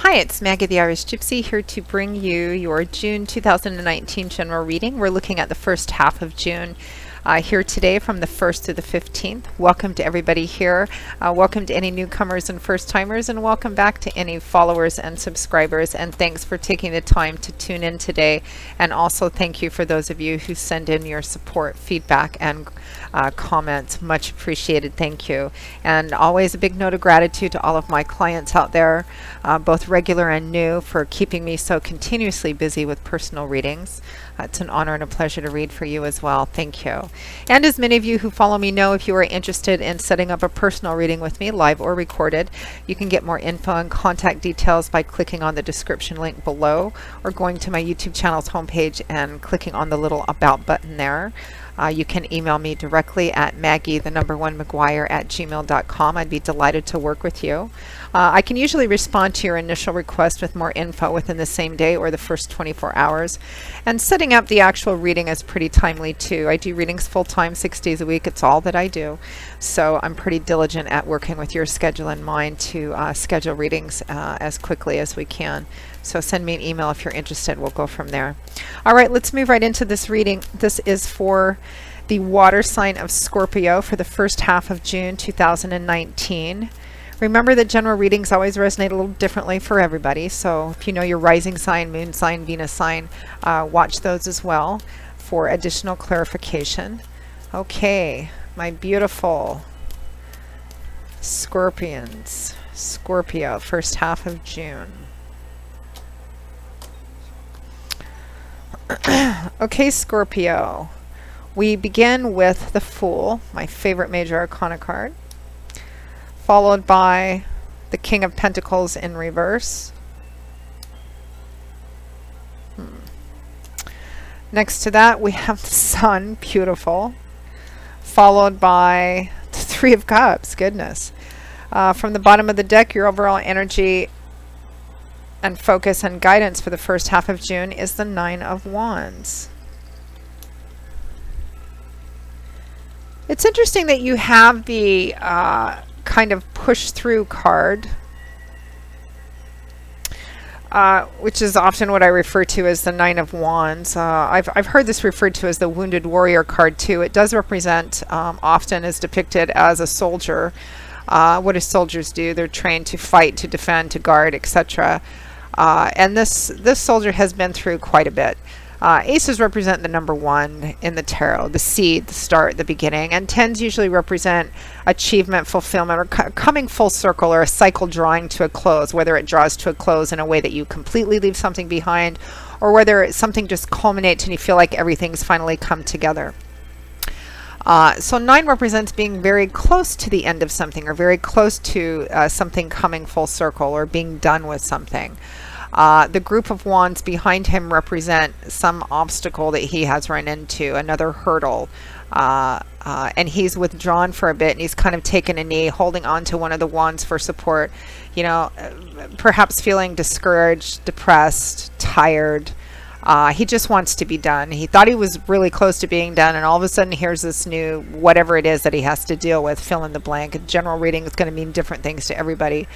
Hi, it's Maggie the Irish Gypsy here to bring you your June 2019 general reading. We're looking at the first half of June here today from the 1st to the 15th. Welcome to everybody here. Welcome to any newcomers and first timers, and welcome back to any followers and subscribers. And thanks for taking the time to tune in today. And also thank you for those of you who send in your support, feedback, and comments. Much appreciated. Thank you. And always a big note of gratitude to all of my clients out there, both regular and new, for keeping me so continuously busy with personal readings. It's an honor and a pleasure to read for you as well. Thank you. And as many of you who follow me know, if you are interested in setting up a personal reading with me, live or recorded, you can get more info and contact details by clicking on the description link below or going to my YouTube channel's homepage and clicking on the little About button there. You can email me directly at Maggie1McGuire@gmail.com. I'd be delighted to work with you. I can usually respond to your initial request with more info within the same day or the first 24 hours. And setting up the actual reading is pretty timely too. I do readings full-time, 6 days a week. It's all that I do. So I'm pretty diligent at working with your schedule in mind to schedule readings as quickly as we can. So send me an email if you're interested. We'll go from there. All right, let's move right into this reading. This is for the water sign of Scorpio for the first half of June 2019. Remember that general readings always resonate a little differently for everybody. So if you know your rising sign, moon sign, Venus sign, watch those as well for additional clarification. Okay, my beautiful Scorpions. Scorpio, first half of June. Okay, Scorpio, we begin with the Fool, my favorite major arcana card, followed by the King of Pentacles in reverse. Next to that, we have the Sun, beautiful, followed by the Three of Cups, goodness. From the bottom of the deck, your overall energy and focus and guidance for the first half of June is the Nine of Wands. It's interesting that you have the kind of push through card, which is often what I refer to as the Nine of Wands. I've heard this referred to as the Wounded Warrior card too. It does represent, often is depicted as a soldier. What do soldiers do? They're trained to fight, to defend, to guard, etc. And this soldier has been through quite a bit. Aces represent the number one in the tarot, the seed, the start, the beginning, and tens usually represent achievement, fulfillment, or coming full circle, or a cycle drawing to a close, whether it draws to a close in a way that you completely leave something behind, or whether something just culminates and you feel like everything's finally come together. So 9 represents being very close to the end of something, or very close to something coming full circle, or being done with something. The group of wands behind him represent some obstacle that he has run into, another hurdle. And he's withdrawn for a bit, and he's kind of taken a knee, holding on to one of the wands for support. You know, perhaps feeling discouraged, depressed, tired. He just wants to be done. He thought he was really close to being done, and all of a sudden here's this new whatever it is that he has to deal with. Fill in the blank. A general reading is going to mean different things to everybody.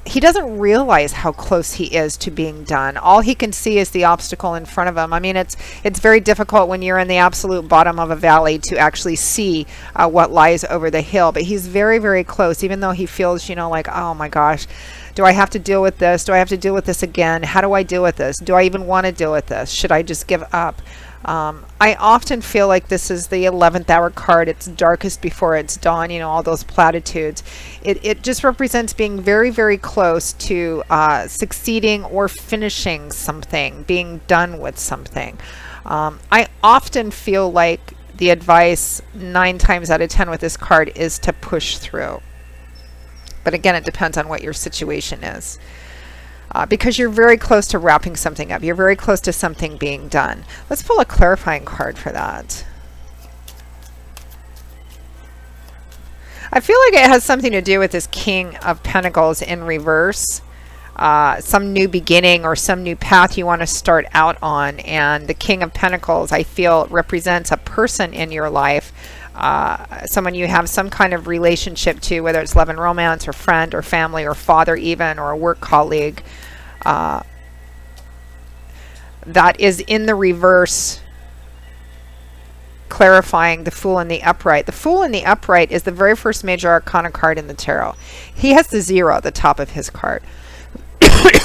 He doesn't realize how close he is to being done. All he can see is the obstacle in front of him. I mean, it's very difficult when you're in the absolute bottom of a valley to actually see what lies over the hill. But he's very, very close, even though he feels, you know, like, oh my gosh, do I have to deal with this? Do I have to deal with this again? How do I deal with this? Do I even want to deal with this? Should I just give up? I often feel like this is the 11th hour card. It's darkest before it's dawn, you know, all those platitudes. It just represents being very, very close to succeeding or finishing something, being done with something. I often feel like the advice 9 times out of 10 with this card is to push through. But again, it depends on what your situation is. Because you're very close to wrapping something up. You're very close to something being done. Let's pull a clarifying card for that. I feel like it has something to do with this King of Pentacles in reverse. Some new beginning or some new path you want to start out on. And the King of Pentacles, I feel, represents a person in your life someone you have some kind of relationship to, whether it's love and romance or friend or family or father even, or a work colleague, that is in the reverse, clarifying the Fool in the upright. The Fool in the upright is the very first major arcana card in the tarot. He has the 0 at the top of his card.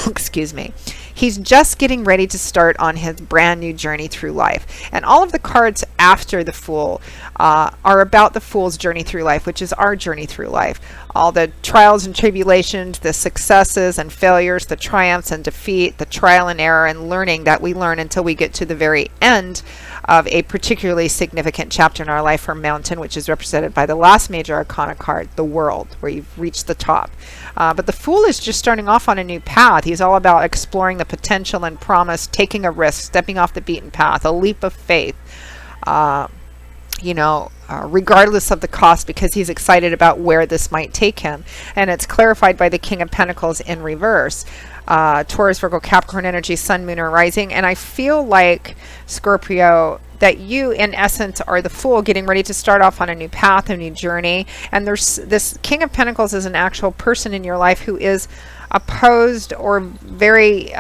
Excuse me. He's just getting ready to start on his brand new journey through life. And all of the cards after the Fool are about the Fool's journey through life, which is our journey through life. All the trials and tribulations, the successes and failures, the triumphs and defeat, the trial and error and learning that we learn until we get to the very end of a particularly significant chapter in our life, or mountain, which is represented by the last major arcana card, the World, where you've reached the top. But the Fool is just starting off on a new path. He's all about exploring the potential and promise, taking a risk, stepping off the beaten path, a leap of faith, regardless of the cost, because he's excited about where this might take him. And it's clarified by the King of Pentacles in reverse. Taurus, Virgo, Capricorn energy, Sun, Moon, or Rising. And I feel like, Scorpio, that you in essence are the Fool getting ready to start off on a new path, a new journey. And there's this King of Pentacles is an actual person in your life who is opposed or very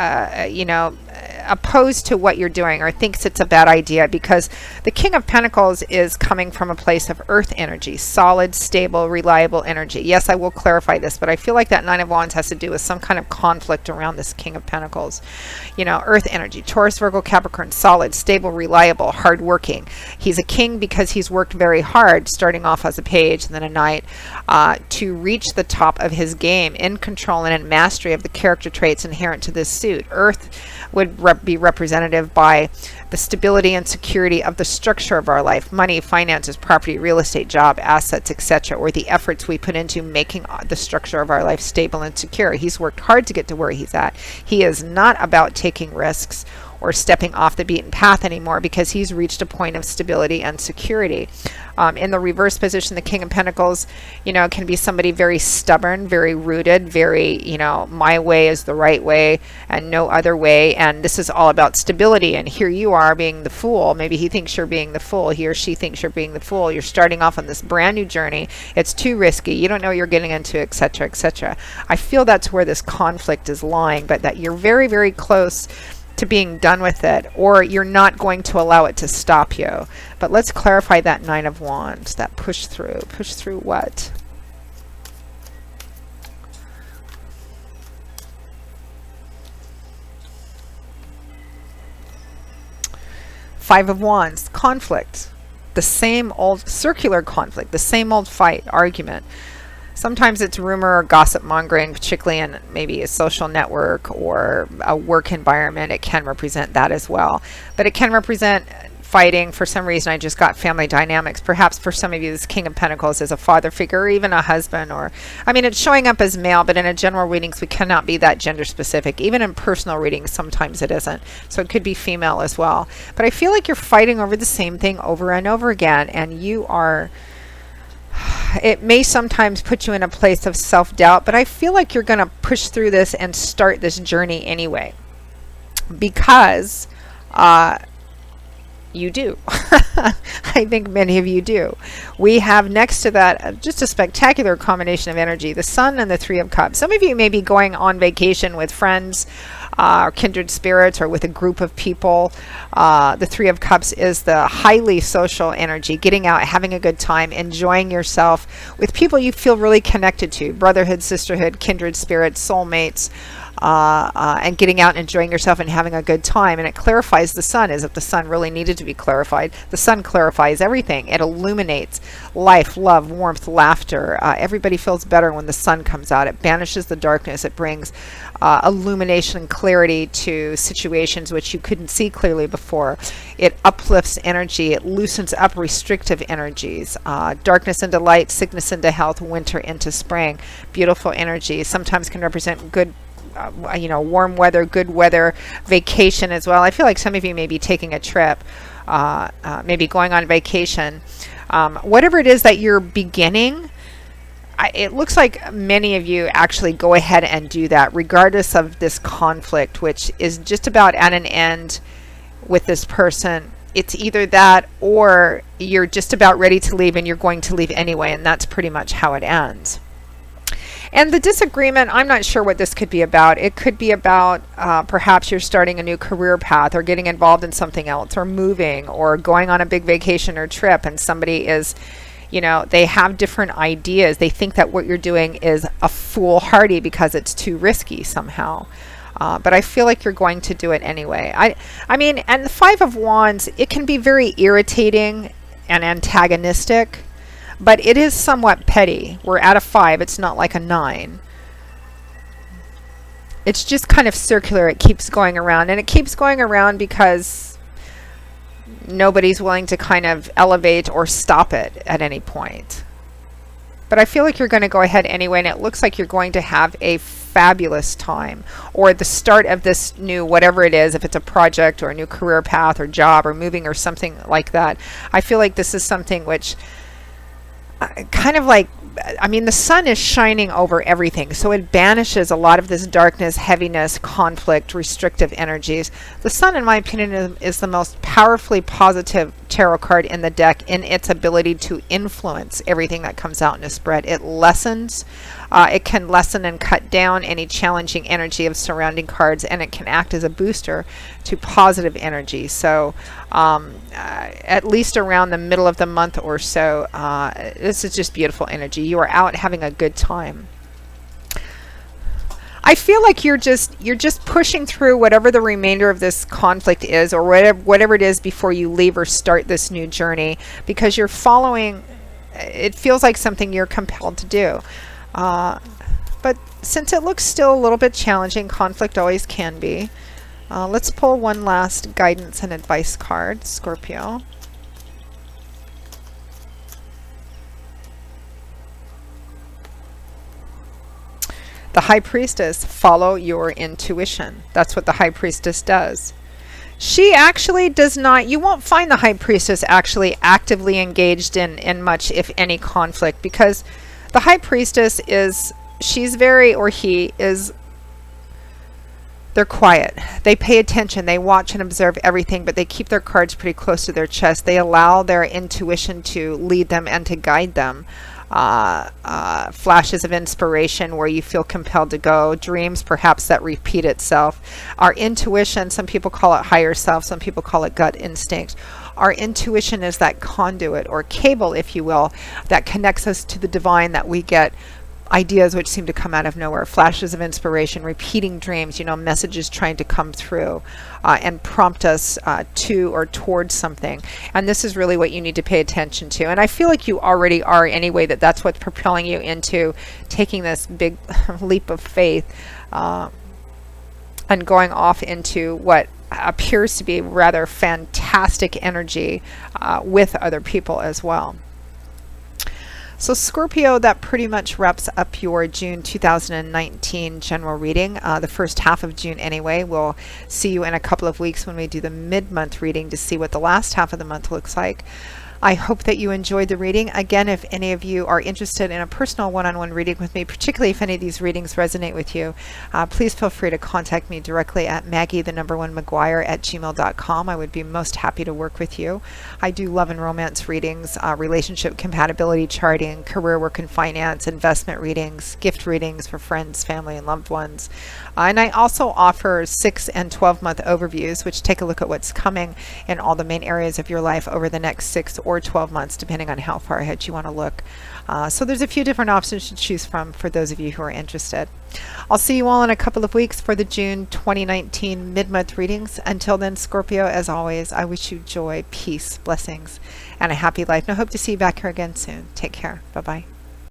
opposed to what you're doing, or thinks it's a bad idea, because the King of Pentacles is coming from a place of earth energy, solid, stable, reliable energy. Yes, I will clarify this, but I feel like that Nine of Wands has to do with some kind of conflict around this King of Pentacles. Earth energy, Taurus, Virgo, Capricorn, solid, stable, reliable, hardworking. He's a king because he's worked very hard, starting off as a page and then a knight, to reach the top of his game, in control and in mastery of the character traits inherent to this suit. Earth would be representative by the stability and security of the structure of our life, money, finances, property, real estate, job, assets, etc., or the efforts we put into making the structure of our life stable and secure. He's worked hard to get to where he's at. He is not about taking risks or stepping off the beaten path anymore, because he's reached a point of stability and security. In the reverse position, the King of Pentacles, can be somebody very stubborn, very rooted, very, my way is the right way and no other way. And this is all about stability. And here you are being the Fool. Maybe he thinks you're being the Fool. He or she thinks you're being the Fool. You're starting off on this brand new journey. It's too risky. You don't know what you're getting into, etc., etc. I feel that's where this conflict is lying, but that you're very, very close to being done with it, or you're not going to allow it to stop you. But let's clarify that Nine of Wands, that push through. Push through what? Five of Wands, conflict. The same old circular conflict, the same old fight, argument. Sometimes it's rumor or gossip mongering, particularly in maybe a social network or a work environment. It can represent that as well. But it can represent fighting. For some reason, I just got family dynamics. Perhaps for some of you, this King of Pentacles is a father figure, or even a husband, or, it's showing up as male, but in a general readings, we cannot be that gender specific. Even in personal readings, sometimes it isn't. So it could be female as well. But I feel like you're fighting over the same thing over and over again, and you are... It may sometimes put you in a place of self-doubt, but I feel like you're going to push through this and start this journey anyway, because you do. I think many of you do. We have next to that just a spectacular combination of energy, the Sun and the Three of Cups. Some of you may be going on vacation with friends, or kindred spirits, or with a group of people. The Three of Cups is the highly social energy, getting out, having a good time, enjoying yourself with people you feel really connected to, brotherhood, sisterhood, kindred spirits, soulmates, and getting out and enjoying yourself and having a good time. And it clarifies the Sun, as if the Sun really needed to be clarified. The Sun clarifies everything. It illuminates life, love, warmth, laughter. Everybody feels better when the Sun comes out. It banishes the darkness. It brings illumination and clarity to situations which you couldn't see clearly before. It uplifts energy. It loosens up restrictive energies. Darkness into light, sickness into health, winter into spring. Beautiful energy. Sometimes can represent good warm weather, good weather, vacation as well. I feel like some of you may be taking a trip, maybe going on vacation. Whatever it is that you're beginning, it looks like many of you actually go ahead and do that, regardless of this conflict, which is just about at an end with this person it's either that or you're just about ready to leave and you're going to leave anyway, and that's pretty much how it ends. And the disagreement, I'm not sure what this could be about. It could be about perhaps you're starting a new career path or getting involved in something else or moving or going on a big vacation or trip, and somebody is, they have different ideas. They think that what you're doing is a foolhardy because it's too risky somehow. But I feel like you're going to do it anyway. I mean, and the Five of Wands, it can be very irritating and antagonistic, but it is somewhat petty. We're at a 5. It's not like a 9. It's just kind of circular. It keeps going around. And it keeps going around because nobody's willing to kind of elevate or stop it at any point. But I feel like you're going to go ahead anyway, and it looks like you're going to have a fabulous time, or the start of this new whatever it is, if it's a project or a new career path or job or moving or something like that. I feel like this is something which kind of like, I mean, the sun is shining over everything, so it banishes a lot of this darkness, heaviness, conflict, restrictive energies. The sun, in my opinion, is the most powerfully positive tarot card in the deck in its ability to influence everything that comes out in a spread. It lessens, it can lessen and cut down any challenging energy of surrounding cards, and it can act as a booster to positive energy. So at least around the middle of the month or so, this is just beautiful energy. You are out having a good time. I feel like you're just pushing through whatever the remainder of this conflict is, or whatever it is, before you leave or start this new journey, because you're following. It feels like something you're compelled to do. But since it looks still a little bit challenging, conflict always can be. Let's pull one last guidance and advice card, Scorpio. The High Priestess, follow your intuition. That's what the High Priestess does. She actually does not, you won't find the High Priestess actually actively engaged in much, if any, conflict, because the High Priestess is, she's very, or he is, they're quiet. They pay attention. They watch and observe everything, but they keep their cards pretty close to their chest. They allow their intuition to lead them and to guide them. Flashes of inspiration where you feel compelled to go, dreams perhaps that repeat itself. Our intuition, some people call it higher self, some people call it gut instinct. Our intuition is that conduit or cable, if you will, that connects us to the divine, that we get ideas which seem to come out of nowhere, flashes of inspiration, repeating dreams, messages trying to come through and prompt us to or towards something. And this is really what you need to pay attention to. And I feel like you already are anyway, that's what's propelling you into taking this big leap of faith and going off into what appears to be rather fantastic energy with other people as well. So Scorpio, that pretty much wraps up your June 2019 general reading, the first half of June anyway. We'll see you in a couple of weeks when we do the mid-month reading to see what the last half of the month looks like. I hope that you enjoyed the reading. Again, if any of you are interested in a personal one-on-one reading with me, particularly if any of these readings resonate with you, please feel free to contact me directly at Maggie1McGuire@gmail.com. I would be most happy to work with you. I do love and romance readings, relationship compatibility charting, career, work, and finance, investment readings, gift readings for friends, family, and loved ones. And I also offer 6 and 12-month overviews, which take a look at what's coming in all the main areas of your life over the next 6 or 12 months, depending on how far ahead you want to look. So there's a few different options to choose from for those of you who are interested. I'll see you all in a couple of weeks for the June 2019 mid-month readings. Until then, Scorpio, as always, I wish you joy, peace, blessings, and a happy life. And I hope to see you back here again soon. Take care. Bye-bye.